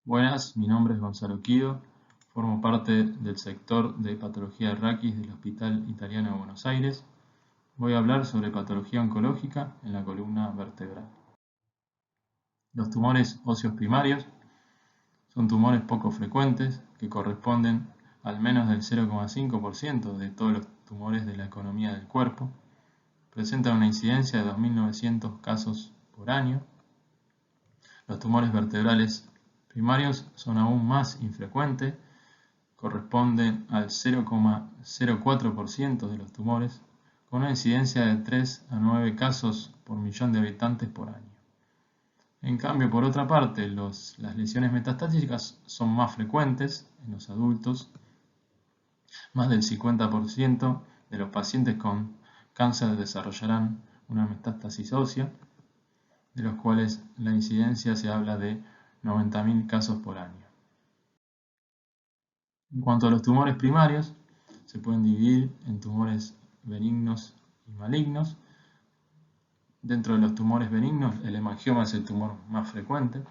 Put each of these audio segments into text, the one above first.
Buenas, mi nombre es Gonzalo Quido, formo parte del sector de patología de raquis del Hospital Italiano de Buenos Aires. Voy a hablar sobre patología oncológica en la columna vertebral. Los tumores óseos primarios son tumores poco frecuentes que corresponden al menos del 0,5% de todos los tumores de la economía del cuerpo. Presentan una incidencia de 2.900 casos por año. Los tumores vertebrales primarios son aún más infrecuentes, corresponden al 0,04% de los tumores, con una incidencia de 3 a 9 casos por millón de habitantes por año. En cambio, por otra parte, las lesiones metastáticas son más frecuentes en los adultos. Más del 50% de los pacientes con cáncer desarrollarán una metástasis ósea, de los cuales la incidencia se habla de 90.000 casos por año. En cuanto a los tumores primarios, se pueden dividir en tumores benignos y malignos. Dentro de los tumores benignos, el hemangioma es el tumor más frecuente.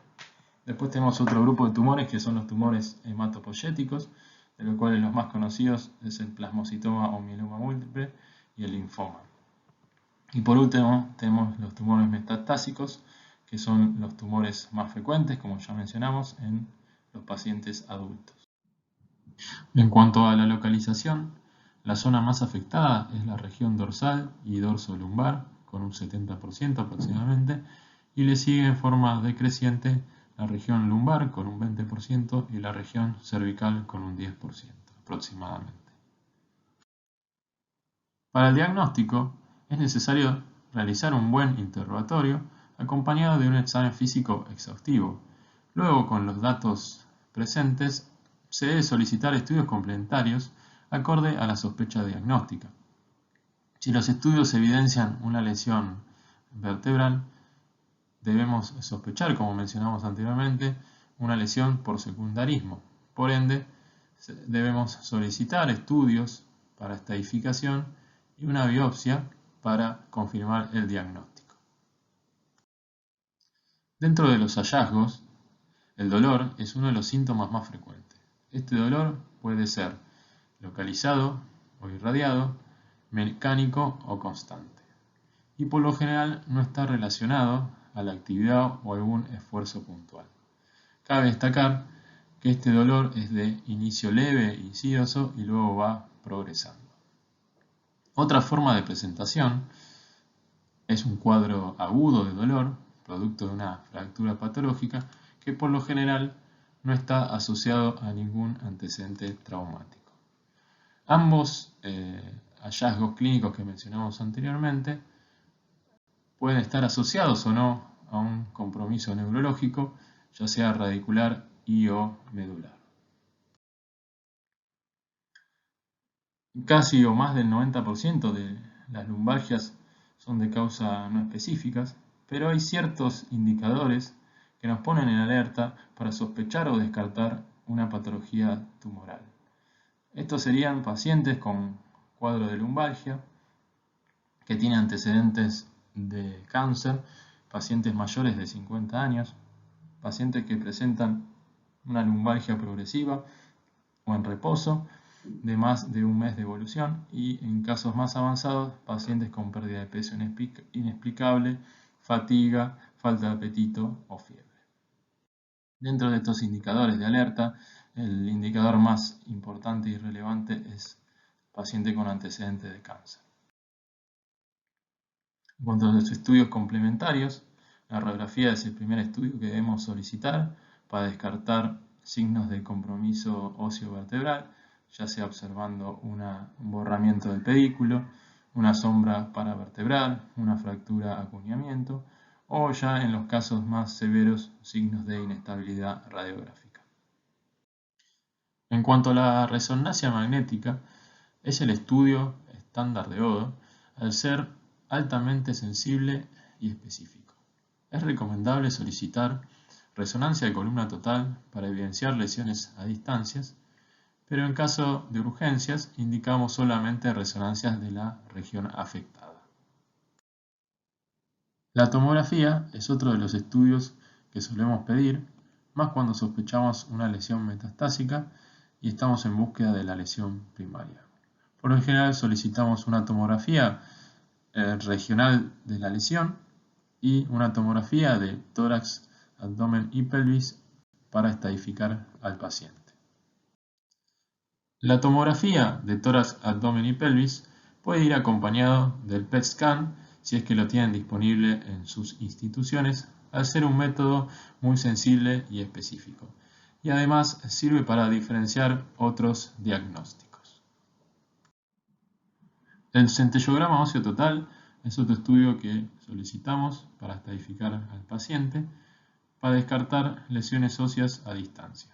Después tenemos otro grupo de tumores que son los tumores hematopoyéticos, de los cuales los más conocidos es el plasmocitoma o mieloma múltiple y el linfoma. Y por último tenemos los tumores metastásicos, que son los tumores más frecuentes, como ya mencionamos, en los pacientes adultos. En cuanto a la localización, la zona más afectada es la región dorsal y dorso-lumbar, con un 70% aproximadamente, y le sigue en forma decreciente la región lumbar con un 20% y la región cervical con un 10% aproximadamente. Para el diagnóstico es necesario realizar un buen interrogatorio acompañado de un examen físico exhaustivo. Luego, con los datos presentes, se debe solicitar estudios complementarios acorde a la sospecha diagnóstica. Si los estudios evidencian una lesión vertebral, debemos sospechar, como mencionamos anteriormente, una lesión por secundarismo. Por ende, debemos solicitar estudios para estadificación y una biopsia para confirmar el diagnóstico. Dentro de los hallazgos, el dolor es uno de los síntomas más frecuentes. Este dolor puede ser localizado o irradiado, mecánico o constante, y por lo general no está relacionado a la actividad o algún esfuerzo puntual. Cabe destacar que este dolor es de inicio leve e insidioso y luego va progresando. Otra forma de presentación es un cuadro agudo de dolor, producto de una fractura patológica, que por lo general no está asociado a ningún antecedente traumático. Ambos hallazgos clínicos que mencionamos anteriormente pueden estar asociados o no a un compromiso neurológico, ya sea radicular y o medular. Casi o más del 90% de las lumbalgias son de causa no específicas, pero hay ciertos indicadores que nos ponen en alerta para sospechar o descartar una patología tumoral. Estos serían pacientes con cuadro de lumbalgia, que tienen antecedentes de cáncer, pacientes mayores de 50 años, pacientes que presentan una lumbalgia progresiva o en reposo de más de un mes de evolución y en casos más avanzados, pacientes con pérdida de peso inexplicable, fatiga, falta de apetito o fiebre. Dentro de estos indicadores de alerta, el indicador más importante y relevante es paciente con antecedentes de cáncer. En cuanto a los estudios complementarios, la radiografía es el primer estudio que debemos solicitar para descartar signos de compromiso óseo vertebral, ya sea observando un borramiento del pedículo, una sombra paravertebral, una fractura acuñamiento o ya en los casos más severos signos de inestabilidad radiográfica. En cuanto a la resonancia magnética, es el estudio estándar de Odo al ser altamente sensible y específico. Es recomendable solicitar resonancia de columna total para evidenciar lesiones a distancias, pero en caso de urgencias indicamos solamente resonancias de la región afectada. La tomografía es otro de los estudios que solemos pedir más cuando sospechamos una lesión metastásica y estamos en búsqueda de la lesión primaria. Por lo general solicitamos una tomografía regional de la lesión y una tomografía de tórax, abdomen y pelvis para estadificar al paciente. La tomografía de tórax, abdomen y pelvis puede ir acompañado del PET scan si es que lo tienen disponible en sus instituciones, al ser un método muy sensible y específico. Y además sirve para diferenciar otros diagnósticos. El centellograma óseo total es otro estudio que solicitamos para estadificar al paciente para descartar lesiones óseas a distancia.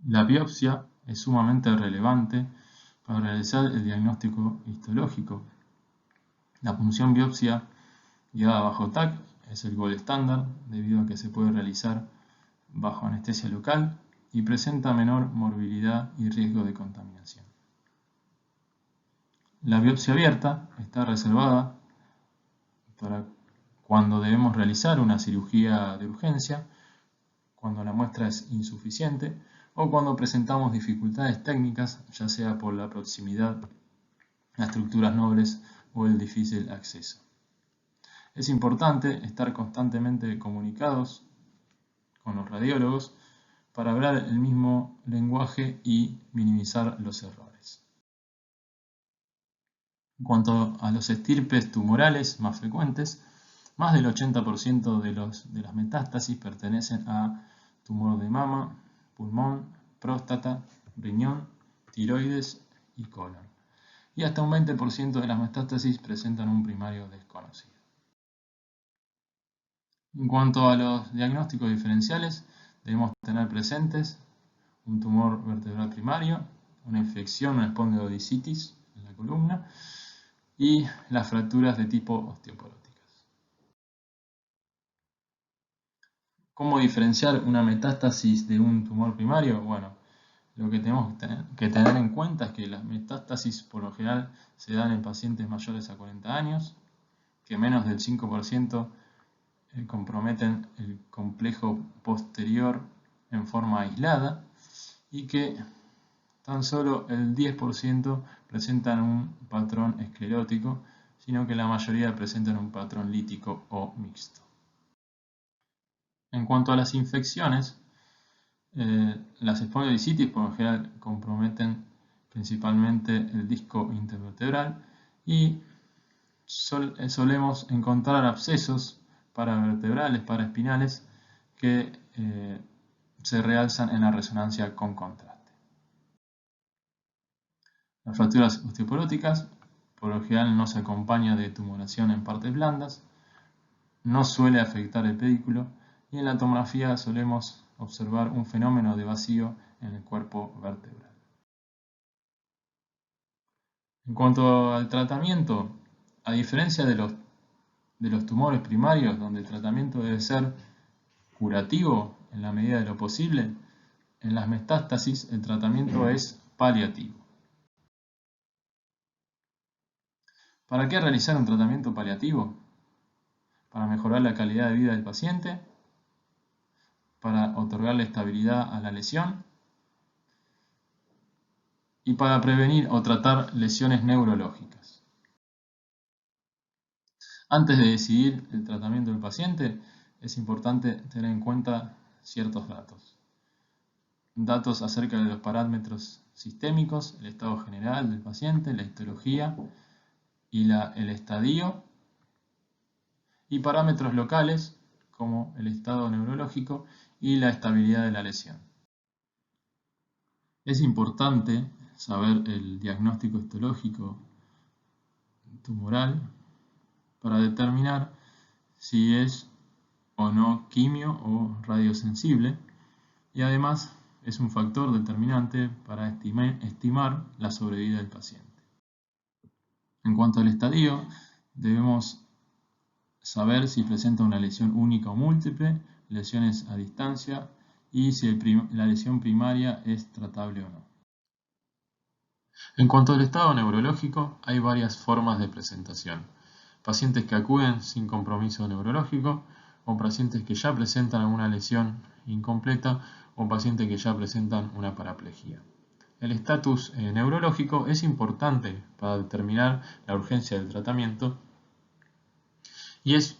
La biopsia es sumamente relevante para realizar el diagnóstico histológico. La punción biopsia guiada bajo TAC es el gold estándar debido a que se puede realizar bajo anestesia local y presenta menor morbilidad y riesgo de contaminación. La biopsia abierta está reservada para cuando debemos realizar una cirugía de urgencia, cuando la muestra es insuficiente o cuando presentamos dificultades técnicas, ya sea por la proximidad a estructuras nobles o el difícil acceso. Es importante estar constantemente comunicados con los radiólogos para hablar el mismo lenguaje y minimizar los errores. En cuanto a los estirpes tumorales más frecuentes, más del 80% de las metástasis pertenecen a tumor de mama, pulmón, próstata, riñón, tiroides y colon. Y hasta un 20% de las metástasis presentan un primario desconocido. En cuanto a los diagnósticos diferenciales, debemos tener presentes un tumor vertebral primario, una infección, una espondilodicitis en la columna y las fracturas de tipo osteoporóticas. ¿Cómo diferenciar una metástasis de un tumor primario? Bueno, lo que tenemos que tener en cuenta es que las metástasis por lo general se dan en pacientes mayores a 40 años, que menos del 5% comprometen el complejo posterior en forma aislada y que tan solo el 10% presentan un patrón esclerótico, sino que la mayoría presentan un patrón lítico o mixto. En cuanto a las infecciones, las espondilodicitis por lo general comprometen principalmente el disco intervertebral y solemos encontrar abscesos paravertebrales, paraespinales que se realzan en la resonancia con contraste. Las fracturas osteoporóticas por lo general no se acompaña de tumoración en partes blandas, no suele afectar el pedículo y en la tomografía solemos observar un fenómeno de vacío en el cuerpo vertebral. En cuanto al tratamiento, a diferencia de los tumores primarios, donde el tratamiento debe ser curativo en la medida de lo posible, en las metástasis el tratamiento es paliativo. ¿Para qué realizar un tratamiento paliativo? Para mejorar la calidad de vida del paciente, para otorgarle estabilidad a la lesión y para prevenir o tratar lesiones neurológicas. Antes de decidir el tratamiento del paciente, es importante tener en cuenta ciertos datos. Datos acerca de los parámetros sistémicos, el estado general del paciente, la histología y el estadio, y parámetros locales como el estado neurológico y la estabilidad de la lesión. Es importante saber el diagnóstico histológico tumoral para determinar si es o no quimio o radiosensible y además es un factor determinante para estimar la sobrevida del paciente. En cuanto al estadio, debemos saber si presenta una lesión única o múltiple, lesiones a distancia y si la lesión primaria es tratable o no. En cuanto al estado neurológico, hay varias formas de presentación. Pacientes que acuden sin compromiso neurológico o pacientes que ya presentan alguna lesión incompleta o pacientes que ya presentan una paraplegia. El estatus neurológico es importante para determinar la urgencia del tratamiento y es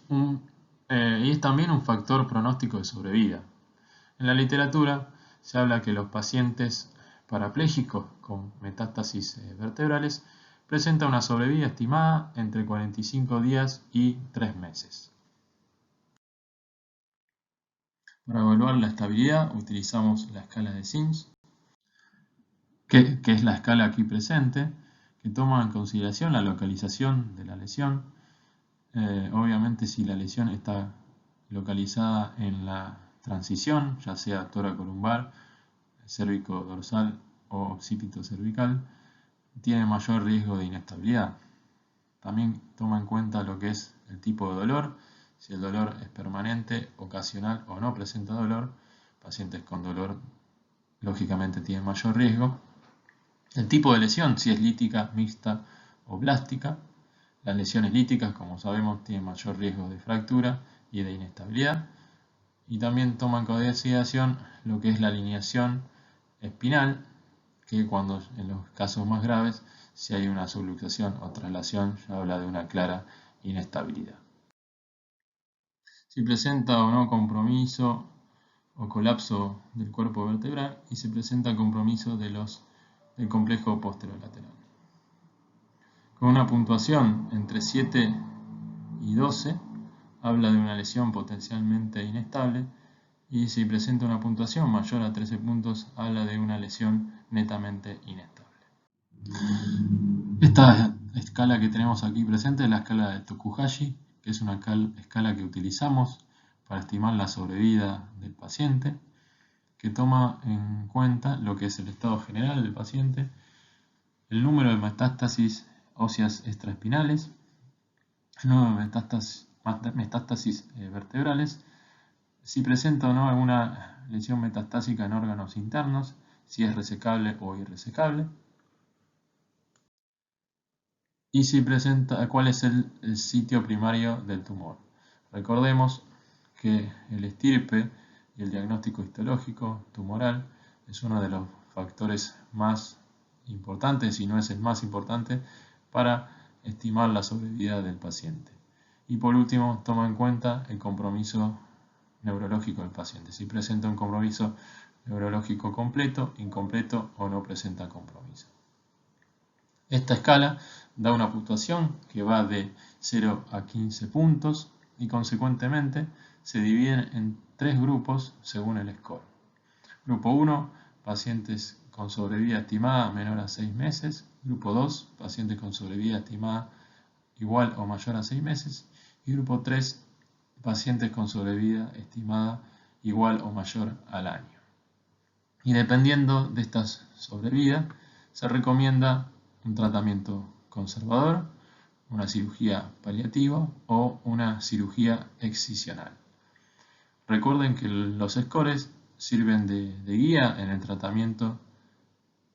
también un factor pronóstico de sobrevida. En la literatura se habla que los pacientes parapléjicos con metástasis vertebrales presentan una sobrevida estimada entre 45 días y 3 meses. Para evaluar la estabilidad utilizamos la escala de Sims, que es la escala aquí presente, que toma en consideración la localización de la lesión. Obviamente si la lesión está localizada en la transición, ya sea tóraco-lumbar, cérvico-dorsal o occipito-cervical, tiene mayor riesgo de inestabilidad. También toma en cuenta lo que es el tipo de dolor, si el dolor es permanente, ocasional o no presenta dolor. Pacientes con dolor lógicamente tienen mayor riesgo. El tipo de lesión, si es lítica, mixta o blástica. Las lesiones líticas, como sabemos, tienen mayor riesgo de fractura y de inestabilidad. Y también toma en consideración lo que es la alineación espinal, que cuando en los casos más graves, si hay una subluxación o traslación, ya habla de una clara inestabilidad. Si presenta o no compromiso o colapso del cuerpo vertebral y se presenta compromiso del complejo posterolateral. Con una puntuación entre 7 y 12, habla de una lesión potencialmente inestable, y si presenta una puntuación mayor a 13 puntos, habla de una lesión netamente inestable. Esta escala que tenemos aquí presente es la escala de Tokuhashi, que es una escala que utilizamos para estimar la sobrevida del paciente, que toma en cuenta lo que es el estado general del paciente, el número de metástasis óseas extraespinales, el número de metástasis vertebrales, si presenta o no alguna lesión metastásica en órganos internos, si es resecable o irresecable, y si presenta cuál es el sitio primario del tumor. Recordemos que el estirpe y el diagnóstico histológico tumoral es uno de los factores más importantes, si no es el más importante, para estimar la sobrevida del paciente. Y por último, toma en cuenta el compromiso neurológico del paciente. Si presenta un compromiso neurológico completo, incompleto o no presenta compromiso. Esta escala da una puntuación que va de 0 a 15 puntos y consecuentemente se dividen en 3 grupos según el score. Grupo 1, pacientes con sobrevida estimada menor a 6 meses. Grupo 2, pacientes con sobrevida estimada igual o mayor a 6 meses. Y grupo 3, pacientes con sobrevida estimada igual o mayor al año. Y dependiendo de esta sobrevida, se recomienda un tratamiento conservador, una cirugía paliativa o una cirugía excisional. Recuerden que los scores sirven de guía en el tratamiento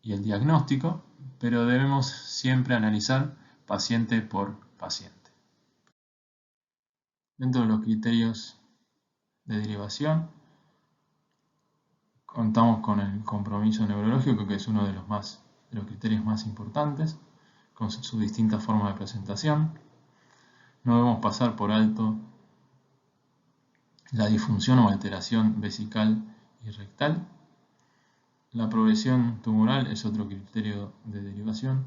y el diagnóstico, pero debemos siempre analizar paciente por paciente. Dentro de los criterios de derivación, contamos con el compromiso neurológico, que es uno de los criterios más importantes, con sus distintas formas de presentación. No debemos pasar por alto la disfunción o alteración vesical y rectal. La progresión tumoral es otro criterio de derivación.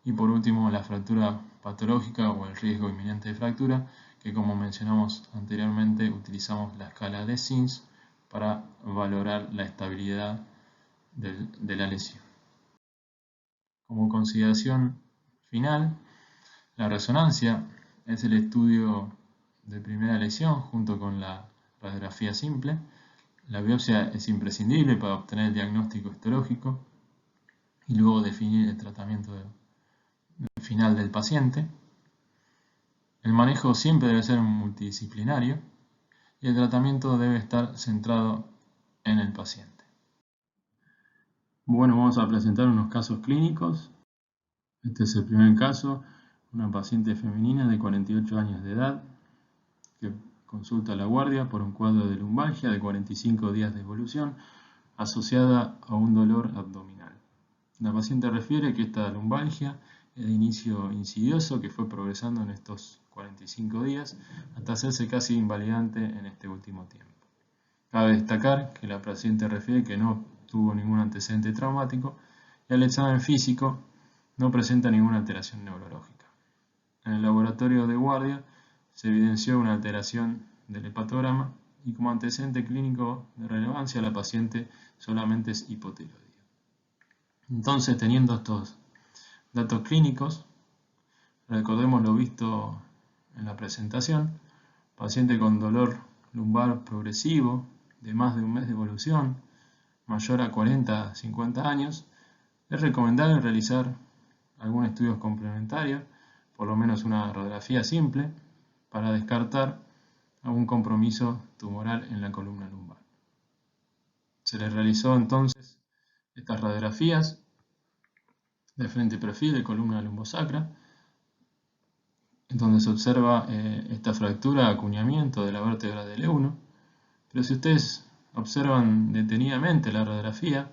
Y por último, la fractura patológica o el riesgo inminente de fractura, que como mencionamos anteriormente, utilizamos la escala de Sims para valorar la estabilidad de la lesión. Como consideración final, la resonancia es el estudio de primera lesión junto con la radiografía simple. La biopsia es imprescindible para obtener el diagnóstico histológico y luego definir el tratamiento final del paciente. El manejo siempre debe ser multidisciplinario y el tratamiento debe estar centrado en el paciente. Bueno, vamos a presentar unos casos clínicos. Este es el primer caso, una paciente femenina de 48 años de edad, consulta a la guardia por un cuadro de lumbalgia de 45 días de evolución asociada a un dolor abdominal. La paciente refiere que esta lumbalgia es de inicio insidioso que fue progresando en estos 45 días hasta hacerse casi invalidante en este último tiempo. Cabe destacar que la paciente refiere que no tuvo ningún antecedente traumático y al examen físico no presenta ninguna alteración neurológica. En el laboratorio de guardia se evidenció una alteración del hepatograma y como antecedente clínico de relevancia la paciente solamente es hipotiroidea. Entonces, teniendo estos datos clínicos, recordemos lo visto en la presentación, paciente con dolor lumbar progresivo de más de un mes de evolución, mayor a 40 a 50 años, es recomendable realizar algún estudio complementario, por lo menos una radiografía simple, para descartar algún compromiso tumoral en la columna lumbar. Se le realizó entonces estas radiografías de frente y perfil de columna lumbosacra, en donde se observa esta fractura de acuñamiento de la vértebra del E1, pero si ustedes observan detenidamente la radiografía,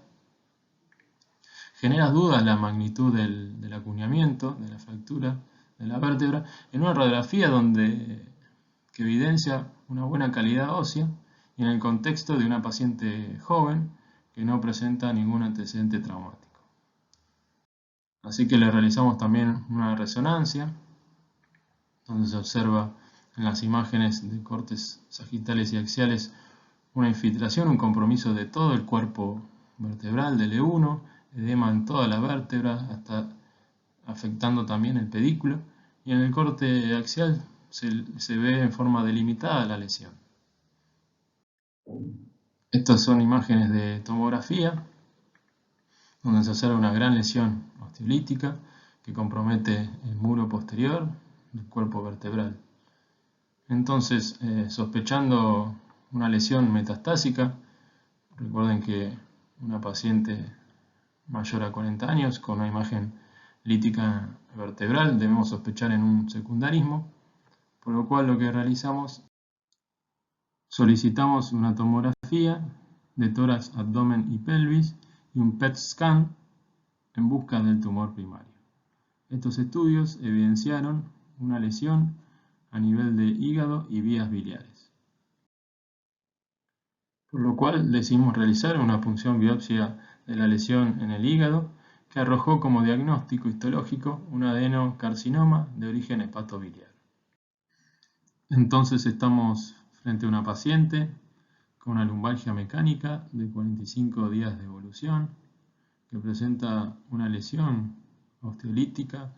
genera dudas la magnitud del acuñamiento, de la fractura de la vértebra, en una radiografía que evidencia una buena calidad ósea y en el contexto de una paciente joven que no presenta ningún antecedente traumático. Así que le realizamos también una resonancia, donde se observa en las imágenes de cortes sagitales y axiales una infiltración, un compromiso de todo el cuerpo vertebral del E1, edema en toda la vértebra, hasta afectando también el pedículo, y en el corte axial se ve en forma delimitada la lesión. Estas son imágenes de tomografía, donde se observa una gran lesión osteolítica que compromete el muro posterior del cuerpo vertebral. Entonces, sospechando una lesión metastásica, recuerden que una paciente mayor a 40 años con una imagen lítica vertebral debemos sospechar en un secundarismo, por lo cual lo que realizamos, solicitamos una tomografía de tórax, abdomen y pelvis y un PET scan en busca del tumor primario. Estos estudios evidenciaron una lesión a nivel de hígado y vías biliares, por lo cual decidimos realizar una punción biopsia de la lesión en el hígado que arrojó como diagnóstico histológico un adenocarcinoma de origen hepatobiliar. Entonces estamos frente a una paciente con una lumbalgia mecánica de 45 días de evolución que presenta una lesión osteolítica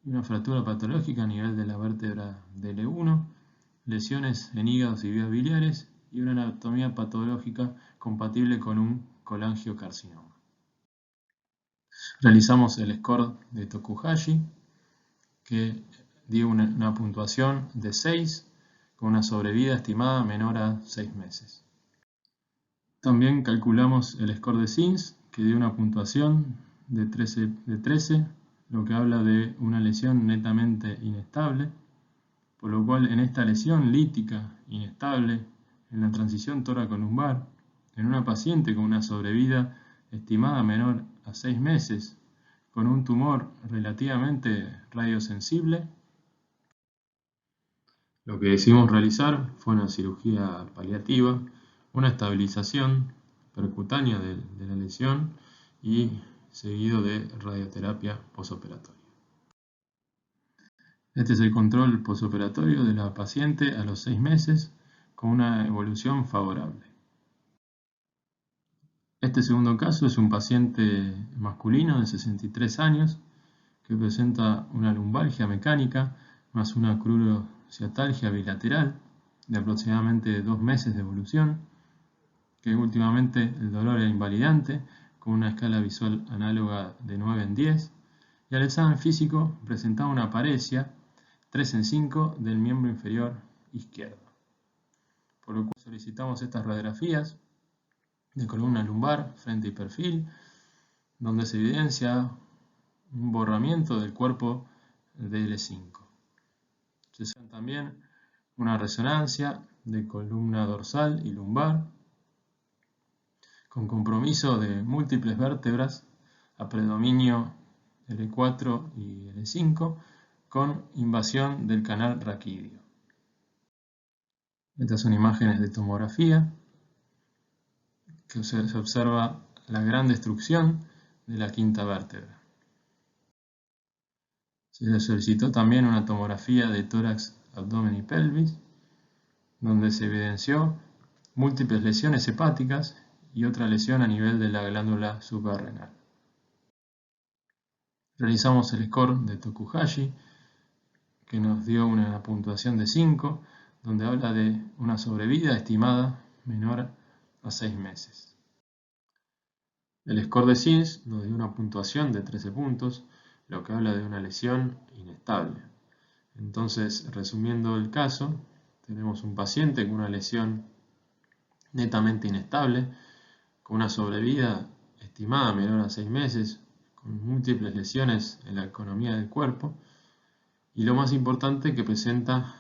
y una fractura patológica a nivel de la vértebra del E1, lesiones en hígados y vías biliares y una anatomía patológica compatible con un colangiocarcinoma. Realizamos el score de Tokuhashi, que dio una puntuación de 6 con una sobrevida estimada menor a 6 meses. También calculamos el score de SINS, que dio una puntuación de 13, lo que habla de una lesión netamente inestable, por lo cual en esta lesión lítica inestable en la transición tóraco-lumbar, en una paciente con una sobrevida estimada menor a 6 meses, con un tumor relativamente radiosensible, lo que decidimos realizar fue una cirugía paliativa, una estabilización percutánea de la lesión y seguido de radioterapia posoperatoria. Este es el control posoperatorio de la paciente a los 6 meses con una evolución favorable. Este segundo caso es un paciente masculino de 63 años que presenta una lumbalgia mecánica más una crurociatalgia bilateral de aproximadamente 2 meses de evolución, que últimamente el dolor era invalidante con una escala visual análoga de 9 en 10 y al examen físico presentaba una paresia 3 en 5 del miembro inferior izquierdo, por lo cual solicitamos estas radiografías de columna lumbar, frente y perfil, donde se evidencia un borramiento del cuerpo de L5. Se hace también una resonancia de columna dorsal y lumbar, con compromiso de múltiples vértebras a predominio L4 y L5, con invasión del canal raquídeo. Estas son imágenes de tomografía, que se observa la gran destrucción de la quinta vértebra. Se le solicitó también una tomografía de tórax, abdomen y pelvis, donde se evidenció múltiples lesiones hepáticas y otra lesión a nivel de la glándula suprarrenal. Realizamos el score de Tokuhashi, que nos dio una puntuación de 5, donde habla de una sobrevida estimada menor a 6 meses. El score de SINS nos dio una puntuación de 13 puntos, lo que habla de una lesión inestable. Entonces, resumiendo el caso, tenemos un paciente con una lesión netamente inestable, con una sobrevida estimada menor a 6 meses, con múltiples lesiones en la economía del cuerpo, y lo más importante, que presenta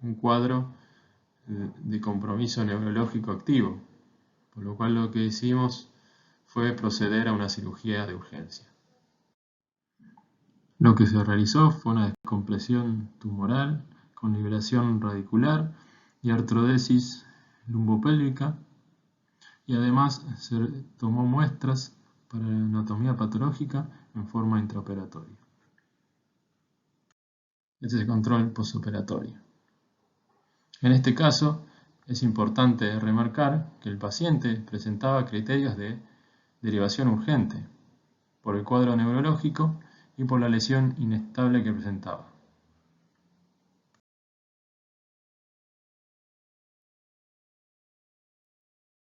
un cuadro de compromiso neurológico activo, por lo cual lo que decidimos fue proceder a una cirugía de urgencia. Lo que se realizó fue una descompresión tumoral con liberación radicular y artrodesis lumbopélvica, y además se tomó muestras para la anatomía patológica en forma intraoperatoria. Este es el control postoperatorio. En este caso, es importante remarcar que el paciente presentaba criterios de derivación urgente por el cuadro neurológico y por la lesión inestable que presentaba.